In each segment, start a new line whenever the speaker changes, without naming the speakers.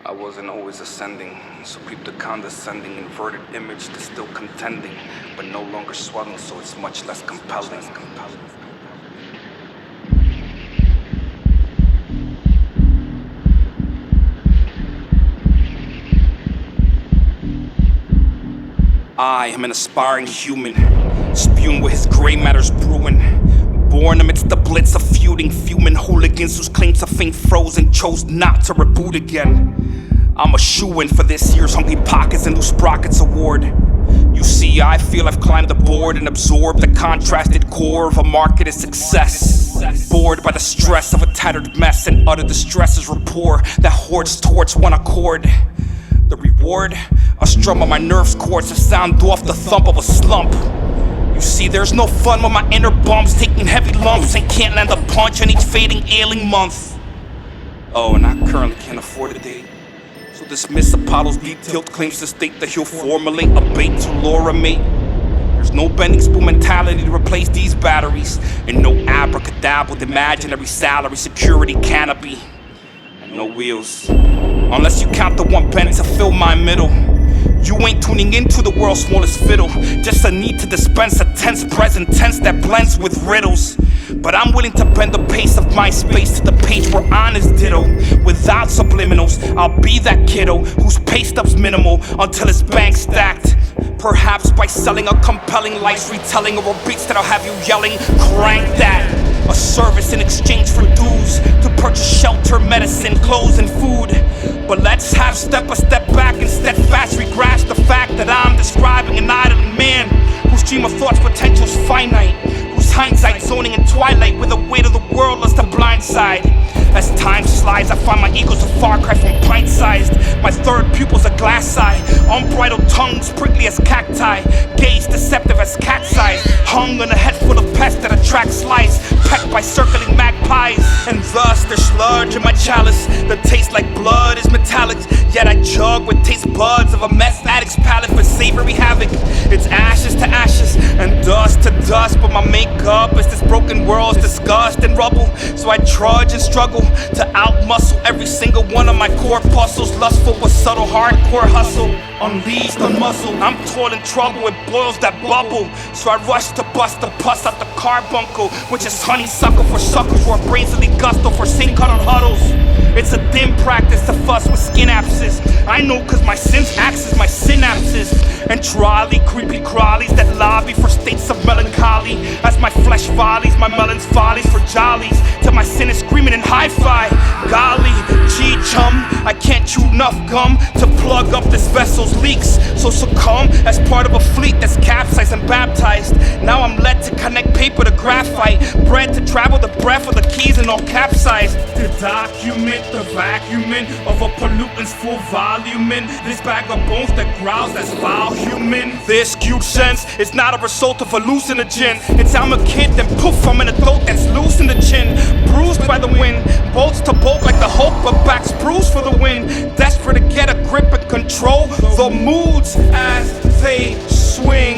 I wasn't always ascending, so peep the condescending inverted image that's still contending, but no longer swelling, so it's much less compelling. I am an aspiring human, spewing where his gray matter's brewing. Born amidst the blitz of feuding, fuming hooligans whose claims of fame froze and chose not to reboot again. I'm a shoo-in for this year's Hungry Pockets and Loose Sprockets award. You see, I feel I've climbed the board and absorbed the contrasted core of a marketed success. Bored by the stress of a tattered mess and utter distress's rapport that hoards towards one accord. The reward? A strum on my nerves chords to sound off the thump of a slump. You see, there's no fun when my inner bumps taking heavy lumps and can't land a punch on each fading ailing month. Oh, and I currently can't afford a date, so dismiss Apollo's detailed claims to state that he'll formulate a bait to lure a mate. There's no bending spoon mentality to replace these batteries, and no abracadabra with imaginary salary security canopy, and no wheels, unless you count the one bent to fill my middle. You ain't tuning into the world's smallest fiddle, just a need to dispense a tense present tense that blends with riddles. But I'm willing to bend the pace of my space to the page where honest ditto. Without subliminals, I'll be that kiddo whose pay stub's minimal until his bank's stacked. Perhaps by selling a compelling life's retelling or beats that'll have you yelling, crank that. A service in exchange for dues to purchase shelter, medicine, clothes, and food. But let's have a step back and steadfastly grasp the fact that I'm describing an idling man whose stream of thought's potential's finite, whose hindsight zoning in twilight with the weight of the world as the blind side. As time slides, I find my ego's a far cry from pint-sized. My third pupil's a glass eye, unbridled tongues prickly as cacti, gaze deceptive as cat's eyes, hung on a head full of pests that attracts lice, pecked by circling magpies. And thus there's sludge in my chalice that tastes like blood is metallic, yet I chug with taste buds of a meth addict's palate for savory havoc. It's ashes to ashes and dust to dust, but my makeup is this broken world's disgust and rubble. So I trudge and struggle to outmuscle every single one of my corpuscles, lustful with subtle hardcore hustle. Unleashed on muscle, I'm toiling trouble, it boils that bubble. So I rush to bust the pus out the carbuncle, which is honeysuckle for suckers who are brazenly gusto for sink-cuddled huddles. It's a dim practice to fuss with skin abscess. I know cause my sins access my synapses. And trolley, creepy crawlies that lobby for states of melancholy. As my flesh volleys, my melon's follies for jollies, till my sin is screaming in hi-fi. Golly, gee chum, I can't chew enough gum to plug up this vessel's leaks. So succumb as part of a fleet that's capsized and baptized. Now I'm led to connect paper to graphite, bred to travel the breath of the keys and all capsized. To document the vacuuming of a pollutant's full volume in this bag of bones that growls that's vile human. This cute sense is not a result of hallucinogen. It's I'm a kid, then poof, I'm an adult that's loose in the chin, bruised by the wind, bolts to bolt like the Hulk, but backs bruised for the win. Desperate to get a grip and control the moods as they swing.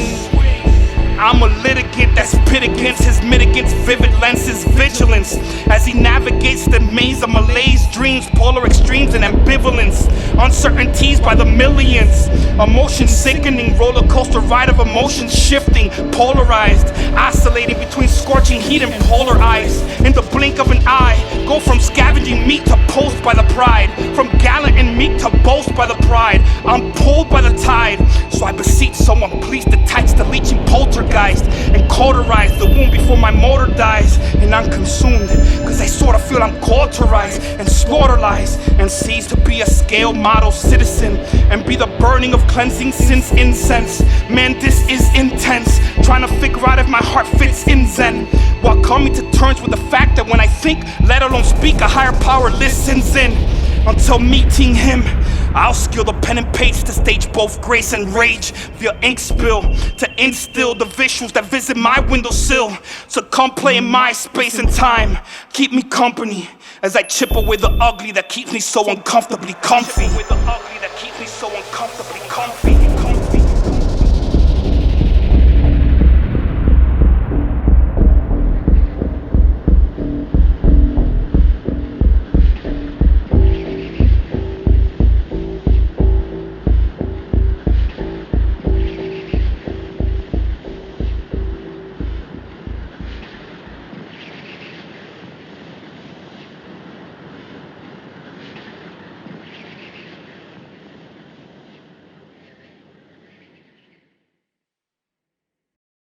I'm a litigant that's pit against his mitigants, vivid lenses, vigilance as he navigates the maze of malaise, dreams, polar extremes and ambivalence, uncertainties by the millions, emotion sickening, roller coaster ride of emotions shifting, polarized, oscillating between scorching heat and polar ice. In the blink of an eye, go from scavenging meat to post by the pride, from gallant and meek to boast by the pride. I'm pulled by the tide, so I beseech someone please detach the leeching poltergeist and cauterize the wound before my motor dies. And I'm consumed, cause I sorta feel I'm called to rise and slaughterlize and cease to be a scale model citizen and be the burning of cleansing sin's incense. Man, this is intense, trying to figure out if my heart fits in Zen, while coming to terms with the fact that when I think, let alone speak, a higher power listens in. Until meeting him, I'll skill the pen and page to stage both grace and rage via ink spill to instill the visuals that visit my windowsill. So come play in my space and time, keep me company as I chip away the ugly that keeps me so uncomfortably comfy.